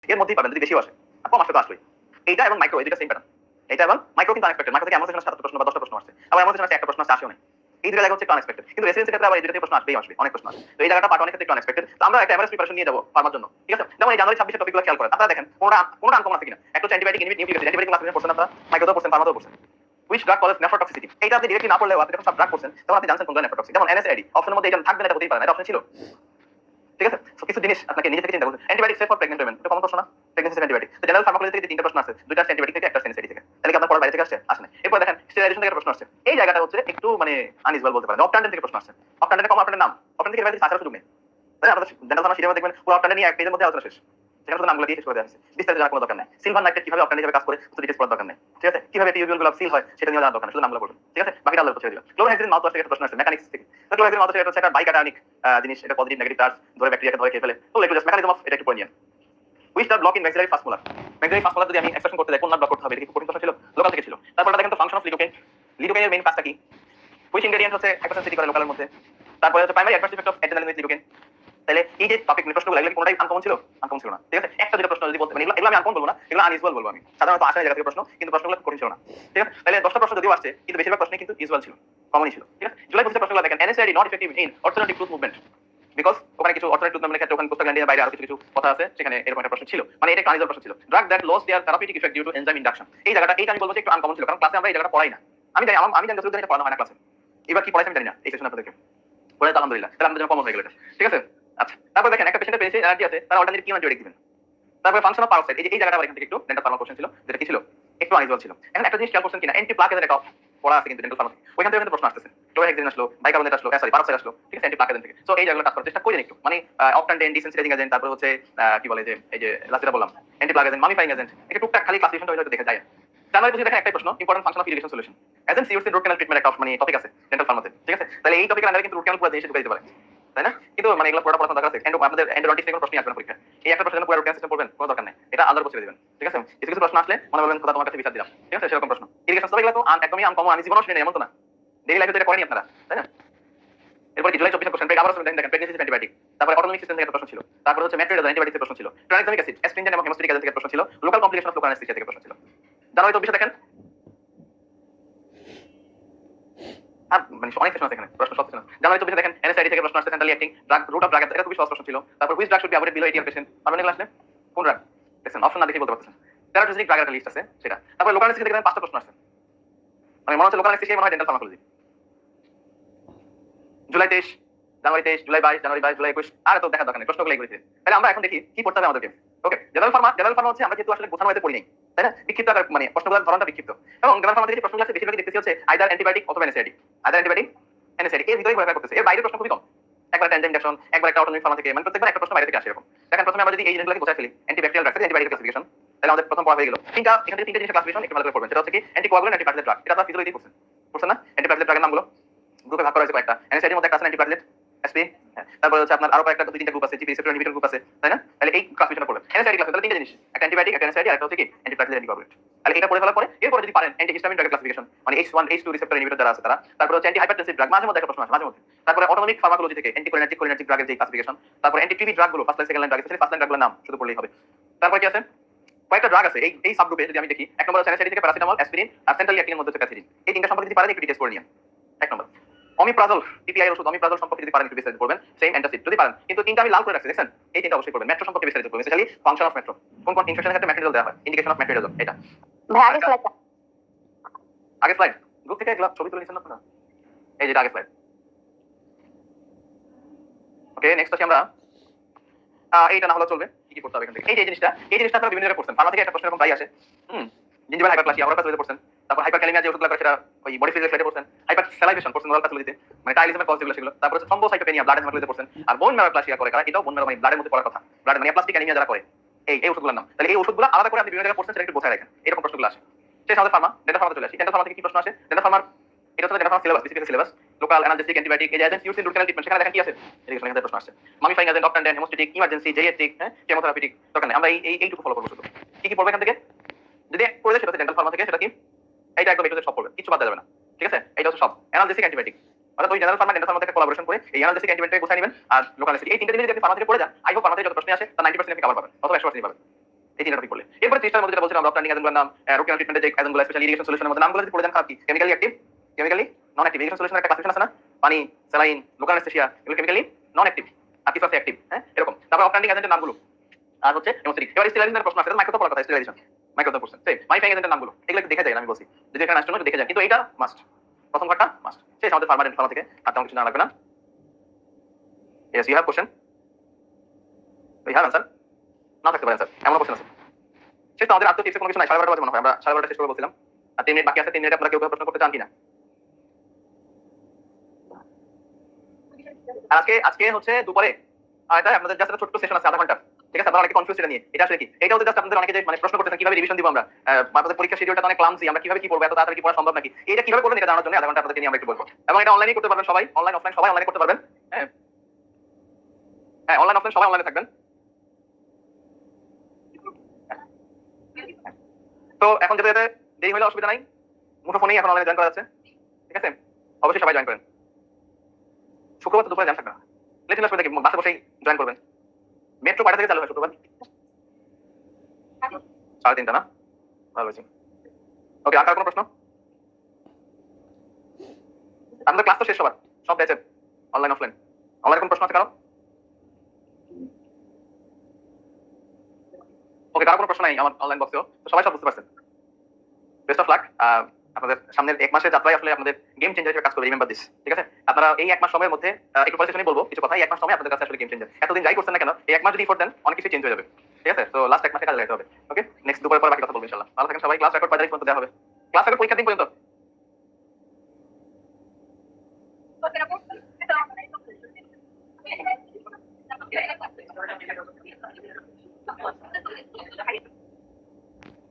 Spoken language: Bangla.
এর মধ্যেই পাবেন যদি বেশিও আসে, কম আসলে তো আসলোই। এইটা এবং মাইক্রো এই দুইটা সেম প্যাটার্ন। এটা এবং মাইক্রো কিন্তু আনএক্সপেক্টেড। মাইক্রো থেকে এমন হচ্ছে 7টা প্রশ্ন বা 10টা প্রশ্ন আসছে, আবার এমন হচ্ছে একটা প্রশ্ন আসছে, আসেও নাই। এই দুটো জায়গা হচ্ছে একটু আনএক্সপেক্টেড, কিন্তু রেসিডেন্সির ক্ষেত্রে আবার এই দুটো থেকে প্রশ্ন আসবেই আসবে, অনেক প্রশ্ন আসবে। তো এই জায়গাটা পার্ট 1 ক্ষেত্রে একটু আনএক্সপেক্টেড। তো আমরা একটা এভারেজ প্রিপারেশন নিয়ে যাবো ফার্মার জন্য, ঠিক আছে? যেমন এই জানুয়ারি 26 এর টপিকগুলো খেয়াল করেন, আপনারা দেখেন কোনটা আনকমন আছে কিনা। একটা হচ্ছে antibiotic nucleic acid, antibiotic classification পড়ছেন আপনারা, মাইক্রোতেও পড়ছেন, ফার্মাতেও পড়ছেন। হুইচ ড্রাগ কজেস নেফ্রোটক্সিসিটি, এইটা আপনি ডিরেক্টলি না পড়লেও আপনি যখন সব ড্রাগ পড়ছেন তখন আপনি জানছেন কোনটা নেফ্রোটক্সিক। যেমন এনএসএআইডি অপশনের মধ্যে এটা থাকবে না, এটা হতেই পারে না, এটা অপশন ছিল, ঠিক আছে? সো কিছু জিনিস আপনাকে নিজে থেকে চিন্তা করতে। Antibiotic safe for pregnant women, এটা কমন প্রশ্ন না? Pregnancy antibiotic. তো জেনারেল ফার্মাকোলজি থেকে তিনটা প্রশ্ন আছে, দুইটা অ্যান্টিবায়োটিক থেকে, একটা এনএসএআইডি থেকে। তাহলে কি আপনার পড়ার বাইরে থেকে আসছে? আসে না। এরপর দেখেন স্টেরিলাইজেশন থেকে প্রশ্ন আসছে। এই জায়গাটা হচ্ছে একটু মানে আনইউজুয়াল বলতে পারেন। অপটান্ডেন্ট থেকে প্রশ্ন আসছে। অপটান্ডেন্টের কমন অপটান্ডেন্টের নাম, অপটান্ডেন্ট থেকে বাইরে আসার সুযোগ নেই। তাই না? আপনাদের জেনারেল ফার্মা শিরোনামে দেখবেন পুরো অপটান্ডেন্ট নিয়ে এক পেজের মধ্যে আলোচনা শেষ। সেখানে শুধু নামগুলো দিয়ে শেষ করে দেওয়া হয়েছে, বিস্তারিত জানার কোনো দরকার নেই। সিলভার নাইট্রেট কিভাবে অপটান্ডেন্ট হিসেবে কাজ করে শুধু ডিটেইলস পড়ার দরকার নেই, ঠিক আছে? কিভাবে টিউবিউলগুলো সিল হয় সেটা নিয়ে জানার দরকার নেই, শুধু নামগুলো পড়বেন, ঠিক আছে? বাকিটা আল্লাহর উপর ছেড়ে দিবেন। ক্লোরোহেক্সিন মাউথওয়াশ থেকে একটা প্রশ্ন আসছে মেকানিক্স থেকে। তো ক্লোরোহেক্সিন মাউথওয়াশ এটা হচ্ছে একটা বাইকাটায়নিক জিনিস, এটা পজিটিভ নেগেটিভ চার্জ ধরে ব্যাকটেরিয়াকে ধরে খেয়ে ফেলে। তো একটু জাস্ট মেকানিজম অফ এটা একটু পড়ে নিন। Which the block in maxillary first molar, maxillary first molar যদি আমি এক্সট্রাকশন করতে যাই কোন নাট ব্লক করতে হবে, এটা কি কঠিন প্রশ্ন ছিল? লোকাল থেকে ছিল। তারপর দেখেন তো ফাংশন অফ লিডোকেইন, লিডোকেইনের মেইন কাজটা কি? হুইচ ইনগ্রেডিয়েন্ট হচ্ছে হাইপারসেনসিটিভ করে লোকালের মধ্যে। তারপরে হচ্ছে primary adverse effect of adrenaline with lidocaine. তাহলে এই যে টপিক নিয়ে প্রশ্নগুলো এগুলো কোনটাই আনকমন ছিল? আনকমন ছিল না, ঠিক আছে? একটা দুটো প্রশ্ন যদি বলতে মানে এগুলো আমি আনকমন বলবো না, এগুলো আনইউজুয়াল বলবো আমি। সাধারণত আসে না জায়গা থেকে প্রশ্ন, কিন্তু প্রশ্নগুলো কঠিন ছিল না, ঠিক আছে? তাহলে 10টা প্রশ্ন যদিও আসছে কিন্তু বেশিরভাগ প্রশ্নই কিন্তু ইউজুয়াল ছিল, কমনই ছিল, ঠিক আছে? জুলাই 25 প্রশ্নগুলো দেখেন এনএসআইডি নট ইফেক্টিভ ইন অর্থনৈতিক ট্রুথ মুভমেন্ট, বিকজ ওখানে কিছু অর্থনৈতিক ট্রুথ মুভমেন্টের ক্ষেত্রে ওখানে কোস্টাগ্ল্যান্ডিনের বাইরে আরো কিছু কিছু কথা আছে, সেখানে এরকম একটা প্রশ্ন ছিল, মানে এটা একটা আনইউজুয়াল প্রশ্ন ছিল। Drug that loss their therapeutic effect due to enzyme induction, এই জায়গাটা এইটা আমি বলবো যে একটু আনকমন ছিল, কারণ ক্লাসে আমরা এই জায়গাটা পড়াই না। আমি জানি আমি জানি যতটুকু এটা পড়ানো হয় না ক্লাসে। এবার কি পড়াইছে আমি জানি না, এই সেশন আপনাদেরকে পড়ে তো আলহামদুলিল্লাহ, তাহলে আমাদের জন্য কমন হয়ে গেল এটা, ঠিক আছে? আচ্ছা, তারপর দেখেন একটা পেশেন্টের পেনিসিলিন অ্যালার্জি আছে, তারা অল্টারনেটিভ কি অ্যান্টিবায়োটিক দিবেন। তারপরে ফাংশন অফ পারক্সাইড, এই জায়গাটা আবার এখান থেকে একটু ডেন্টাল ফার্মা কোশ্চেন ছিল, যেটা কি ছিল একটু আনইউজুয়াল ছিল। এখন একটা জিনিস খেয়াল করছেন কিনা, অ্যান্টি প্লাক এর একটা পড়া আছে কিন্তু ডেন্টাল ফার্মাসি, ওইখান থেকে কিন্তু প্রশ্ন আসতেছে। ক্লোরোহেক্সিন আসলো, বাইকার্বনেট আসলো, সরি পারক্সাইড আসলো, ঠিক আছে? অ্যান্টি প্লাক এর থেকে। সো এই জায়গাগুলো কাজ করার চেষ্টা করেন একটু, মানে অপটান্ডেন্ট, ডিসেন্সিটাইজিং এজেন্ট, তারপর হচ্ছে কি বলে যে এই যে লাস্টটা বললাম অ্যান্টি প্লাক এজেন্ট, মামিফাইং এজেন্ট, এটা টুকটাক খালি ক্লাসিফিকেশনটা হয়তো দেখে যায়। জানুয়ারি বুঝে দেখেন একটাই প্রশ্ন, important function of irrigation solution agent সিউরস ইন রুট ক্যানাল ট্রিটমেন্ট, একটা মানে টপিক আছে ডেন্টাল ফার্মাতে, ঠিক আছে? তাহলে এই টপিকের আন্ডারে কিন্তু রুট ক্যানাল পুরো জিনিস ঢুকাই দিতে পারে, তাই না? কিন্তু মানে এগুলো পুরোটা পড়ার দরকার আছে। আপনাদের এন্ডোডন্টিক্স থেকে কোনো প্রশ্নই আসবে না পরীক্ষায়। এই একটা প্রশ্নের জন্য পুরো রুট ক্যানাল সিস্টেম পড়বেন কোনো দরকার নেই, এটা আলাদা বসে দিবেন, ঠিক আছে? কিছু কিছু প্রশ্ন আসলে মনে করবেন খোদা তোমার কাছে বিচার দিলাম, ঠিক আছে? সেরকম প্রশ্ন ইরিগেশন টপিক এগুলো তো একদমই আনকমন, আমি জীবনও শুনি না এমন তো না, ডেইলি লাইফে তো এটা করেনি আপনারা, তাই না? এরপর কি জুলাই 24 কোশ্চেন ব্রেক আবার দেখেন প্রেগন্যান্সি অ্যান্টিবায়োটিক, তারপর অটোনমিক সিস্টেম থেকে একটা প্রশ্ন ছিল, তারপর হচ্ছে মেট্রোডাজল অ্যান্টিবায়োটিক থেকে প্রশ্ন ছিল, ট্রানএক্সামিক অ্যাসিড অ্যাস্ট্রিনজেন্ট এবং হেমোস্টেটিক এজেন্ট থেকে প্রশ্ন ছিল, local complication of local anaesthesia থেকে প্রশ্ন ছিল। জানুয়ারি 24 দেখেন আর মানে অনেক প্রশ্ন আছে এখানে, প্রশ্ন সব ছিল। জানুয়ারি 24 দেখেন এনএসআইডি থেকে প্রশ্ন আসছে, centrally acting drug, root of drug, এটা খুবই সহজ প্রশ্ন ছিল। তারপর which drug should be avoided below 80 year patient, পারবেন এগুলো আসলে? কোন ড্রাগ দেখেন অপশন না দেখে বলতে পারতেছেন। থেরাপিউটিক ড্রাগের একটা লিস্ট আছে সেটা। তারপর লোকাল অ্যানেস্থেসিয়া থেকে দেখেন 5টা প্রশ্ন আসছে, মানে মনে হচ্ছে লোকাল অ্যানেস্থেসিয়া মনে হয় ডেন্টাল ফার্মাকোলজি। জুলাই 23, জানুয়ারি 23, জুলাই 22, জানুয়ারি 22, জুলাই 21, আর তো দেখা দরকার নেই, প্রশ্নগুলো এগুলো ছিল। তাহলে আমরা এখন দেখি কি পড়তে হবে আমাদেরকে। ওকে, জেনারেল ফার্মা হচ্ছে আমরা যেহেতু আসলে গোছানো হতে পড়ি নাই, তাই না? বিক্ষিপ্ত আকার মানে প্রশ্নগুলোর ধরনটা বিক্ষিপ্ত, এবং জেনারেল ফার্মা থেকে যে প্রশ্নগুলো আছে বেশিরভাগ দেখতেছি হচ্ছে আইদার অ্যান্টিবায়োটিক অথবা এনএসআইডি, আইদার অ্যান্টিবায়োটিক এনএসআইডি, এর ভিতরেই ঘোরাফেরা করতেছে। এর বাইরে প্রশ্ন খুবই কম, একবার একটা এনজাইম রিঅ্যাকশন, একবার একটা অটোনমিক ফার্মা থেকে, মানে প্রত্যেকবার একটা প্রশ্ন বাইরে থেকে আসে এরকম। দেখেন প্রথমে আমরা যদি এই জিনিসগুলোকে গোছায় ফেলি, অ্যান্টিব্যাকটেরিয়াল ড্রাগ, অ্যান্টিবায়োটিক ক্লাসিফিকেশন, তাহলে আমাদের প্রথম পড়া হয়ে গেল তিনটা, এখান থেকে তিনটা জিনিসের ক্লাসিফিকেশন একটু ভালো করে পড়বেন। সেটা হচ্ছে কি অ্যান্টিকোয়াগুলেন্ট, অ্যান্টিপ্লাজেলেট ড্রাগ, এটা আপনারা ফিজিওলজি পড়ছেন, পড়ছেন না? অ্যান্টিপ্লাজেলেট ড্রাগের নামগুলো গ্রুপে ভাগ করা হয়েছে কয়েকটা, এনএসআইডির মধ্যে একটা আছে অ্যান্টিপ্লাজেলেট এসপি, তারপর হচ্ছে আপনার আরো কয়েকটা দুই তিনটা গ্রুপ আছে, জিপি রিসেপ্টর ইনহিবিটর গ্রুপ আছে, তাই না? তাহলে এই ক্লাসিফিকেশন পড়বেন এনএসআইডি ক্লাসে, তাহলে তিনটা জিনিস, একটা অ্যান্টিবায়োটিক, একটা এনএসআইডি, আর একটা হচ্ছে কি অ্যান্টিপ্লাজেলেট অ্যান্টিকোয়াগুলেন্ট। তাহলে এটা পড়ে ফেলার পরে এরপরে যদি পারেন অ্যান্টিহিস্টামিন ড্রাগের ক্লাসিফিকেশন, মানে H1 H2 রিসেপ্টর ইনহিবিটর যারা আছে তারা, তারপর হচ্ছে অ্যান্টি হাইপারটেনসিভ ড্রাগ, মাঝে মধ্যে একটা প্রশ্ন আসে মাঝে মধ্যে, তারপরে অটোনমিক ফার্মাকোলজি থেকে অ্যান্টিকোলিনার্জিক কোলিনার্জিক ড্রাগের যে ক্লাসিফিকেশন, তারপর অ্যান্টি টিবি ড্রাগগুলো first line second line drug, specially first line ড্রাগগুলোর নাম শুধু পড়লেই হবে। তারপর কি আছে কয়েকটা ড্রাগ আছে এই সাবগ্রুপে, যদি আমি দেখি এক নম্বর হচ্ছে অ্যানেসথেটিক থেকে প্যারাসিটামল, অ্যাসপিরিন আর সেন্ট্রালি অ্যাক্টিং এর মধ্যে হচ্ছে প্যাথিডিন। এই তিনটা সম্পর্কে যদি পারেন একটু ডিটেইলস পড়ে নিন। এক নম্বর অমিপ্রাজল, টিপিআই এর ওষুধ অমিপ্রাজল সম্পর্কে যদি পারেন একটু বিস্তারিত পড়বেন, সেম অ্যান্টাসিড যদি পারেন, কিন্তু তিনটা আমি লাল করে রাখছি দেখছেন, এই তিনটা অবশ্যই পড়বেন। মেট্রো সম্পর্কে বিস্তারিত পড়বেন, স্পেশালি ফাংশন অফ মেট্রো, কোন কোন ইনফেকশনের ক্ষেত্রে মেট্রোডাজল দেওয়া হয়, ইন্ডিকেশন অফ মেট্রোডাজল, এটা ভাই আগে স্লাইড আগে স্লাইড গ্রুপ থেকে এগুলো ছবি তুলে নিছেন না আপনারা, এই যেটা আগে স্লাইড। ওকে, নেক্সট আসি আমরা, এইটা না হলে চলবে, কি কি করতে হবে এখান থেকে। এই জিনিসটা আপনারা বিভিন্ন জায়গায় পড়ছেন, ফার্মা থেকে একটা প্রশ্ন এরকম প্রায় আসে। জিঞ্জিভাল হাইপারপ্লাসিয়া ওরাল প্যাথোলজিতে পড়ছেন, তারপর হাইপারক্যালেমিয়া যে ওষুধগুলো করে সেটা ওই বডি ফিজিক্যাল স্লাইডে পড়ছেন, হাইপার স্যালাইভেশন পড়ছেন ওরাল প্যাথোলজিতে, মানে টাইলিজমের কজ যেগুলো সেগুলো, তারপর হচ্ছে থ্রম্বোসাইটোপেনিয়া ব্লাড হেমাটোলজিতে পড়ছেন, আর বোন ম্যারোপ্লাসিয়া করে কারা, এটাও বোন ম্যারো মানে ব্লাডের মধ্যে পড়ার কথা, ব্লাড মানে প্লাস্টিক অ্যানিমিয়া যারা করে, এই ওষুধগুলোর নাম। তাহলে এই ওষুধগুলো আলাদা করে আপনি বিভিন্ন জায়গায় পড়ছেন, সেটা একটু বোঝায় রাখেন, এরকম প্রশ্নগুলো আসে। সেই সাথে ফার্মা, ডেন্টাল ফার্মাতে চলে আসি। ডেন্টাল ফার্মা থেকে কি প্রশ্ন আসে? ডেন্টাল ফার্মার এটা হচ্ছে dental pharma syllabus, basically syllabus, local analgesic antibiotic, এই যে agent use in root canal treatment, সেখানে দেখেন কি আছে, এদিকে এখানে প্রশ্ন আসছে। Mummifying agent, obtundent, haemostatic, emergency, geriatric, chemotherapeutic, দরকার নেই, আমরা এইটুকু ফলো করবো শুধু। কি কি পড়বে এখান থেকে যদি পড়ে সেটা হচ্ছে ডেন্টাল ফার্মা থেকে, সেটা কি এইটা একদম একটু সব পড়বে, কিছু বাদ যাবে না, ঠিক আছে? এটা হচ্ছে সব অ্যানালজেসিক অ্যান্টিবায়োটিক, অর্থাৎ ওই জেনারেল ফার্মা ডেন্টাল ফার্মা থেকে কোলাবোরেশন করে এই অ্যানালজেসিক অ্যান্টিবায়োটিক গোছায় নেবেন, আর লোকাল অ্যানেস্থেটিক, এই তিনটা জিনিস যদি আপনি ফার্মা থেকে পড়ে যান, আই হোপ ফার্মা থেকে যত প্রশ্ন আসে তার 90% আপনি কভার পাবেন অথবা 100% পাবেন। এই তিনটা টপিক পড়লে। এরপরে 30টার মধ্যে যেটা বলছিলাম আমরা প্ল্যানিং এজেন্টগুলোর নাম, রোকেন ট্রিটমেন্টের যে এজেন্টগুলো স্পেশালি ইরিগেশন সলিউশনের মধ্যে নামগুলো যদি পড়ে যান খারাপ কি কেমিক্যালি অ্যাক্টিভ, কেমিক্যালি নন অ্যাক্টিভ। ইরিগেশন সলিউশনের একটা ক্লাসিফিকেশন আছে না, পানি, স্যালাইন, লোকাল অ্যানেস্থেসিয়া, এগুলো কেমিক্যালি নন অ্যাক্টিভ আর কিছু আছে অ্যাক্টিভ। হ্যাঁ এরকম। তারপর অফ প্ল্যানিং এজেন্টের নামগুলো আর হচ্ছে হেমোসিটিক। এবার স্টেরিলাইজেশনের প্রশ্ন আছে, মাইক্রো তো পড়ার কথা, স্টেরিলাইজেশন মাইক্রো তো পড়ছেন। সেই মাইফাইং এজেন্টের নামগুলো এগুলো একটু দেখে যায়, আমি বলছি যদি এখানে আসলে দেখে যায়, কিন্তু এটা মাস্ট, প্রথম ঘরটা মাস্ট। সেই আমাদের ফার্মার এন্ড ফার্মা থেকে আর তেমন কিছু জানা লাগবে না। Yes you have question, you have answer, না থাকতে পারে অ্যান্সার, এমন কোশ্চেন আছে। শেষ তো আমাদের আর তো টিপসে কোনো কিছু নাই, 12:30 বাজে মনে হয়, আমরা 12:30 শেষ করে বলছিলাম। আর 3 মিনিট বাকি আছে, 3 মিনিটে আপনারা কেউ প্রশ্ন করতে চান কিনা? আর আজকে হচ্ছে দুপুরে এটা আপনাদের জাস্ট একটা ছোট্ট সেশন আছে, আধা ঘন্টা। ঠিক আছে, আপনারা অনেকে কনফিউজ এটা নিয়ে, এটা আসলে কি, এটা হচ্ছে জাস্ট আপনাদের অনেকে যে মানে প্রশ্ন করতেছেন কিভাবে রিভিশন দিব আমরা, আপনাদের পরীক্ষা শিডিউলটা অনেক ক্লামসি, আমরা কিভাবে কি করব, এত তাড়াতাড়ি কি পড়া সম্ভব নাকি, এটা কিভাবে করবেন এটা জানার জন্য আধা ঘন্টা আপনাদেরকে নিয়ে আমরা একটু বলবো। এবং এটা অনলাইনেই করতে পারবেন সবাই, অনলাইন অফলাইন সবাই অনলাইনে করতে পারবেন। হ্যাঁ হ্যাঁ, অনলাইন অফলাইন সবাই অনলাইনে থাকবেন। তো এখন যেতে যেতে দেরি হলে অসুবিধা নাই, মুঠোফোনেই এখন অনলাইনে জয়েন করা যাচ্ছে। ঠিক আছে, অবশ্যই সবাই জয়েন করেন। শুক্রবার তো দুপুরে জ্যাম থাকবে না, লেট আসবে দেখি বাসে বসেই জয়েন করবেন। মেট্রো কয়টা থেকে চালু হয় শুক্রবার? 3:30 না? ভালো হয়েছে। ওকে, আর কার কোনো প্রশ্ন? আমাদের ক্লাস তো শেষ সবার, সব ব্যাচের অনলাইন অফলাইন। অনলাইনে কোনো প্রশ্ন আছে কারো? ওকে, কারো কোনো প্রশ্ন নাই আমার অনলাইন বক্সেও, তো সবাই সব বুঝতে পারছেন। Best of luck. আপনাদের সামনের 1 মাসের যাত্রায় আসলে আপনাদের গেম চেঞ্জার হিসেবে কাজ করবে, রিমেম্বার দিস। ঠিক আছে, আপনারা এই 1 মাস সময়ের মধ্যে একটু পরে সেশনে বলবো কিছু কথা, এই 1 মাস সময় আপনাদের কাছে আসলে গেম চেঞ্জার। এতদিন যাই করছেন না কেন, এই 1 মাস যদি ইফোর্ট দেন অনেক কিছু চেঞ্জ হয়ে যাবে। ঠিক আছে, তো লাস্ট 1 মাসে কাজে লাগাতে হবে। ওকে, নেক্সট দুপুরের পর বাকি কথা বলবো ইনশাআল্লাহ। ভালো থাকেন সবাই, ক্লাস রেকর্ড 5 তারিখ পর্যন্ত দেওয়া হবে। ক্লাস রেকর্ড পরীক্ষার দিন পর্যন্ত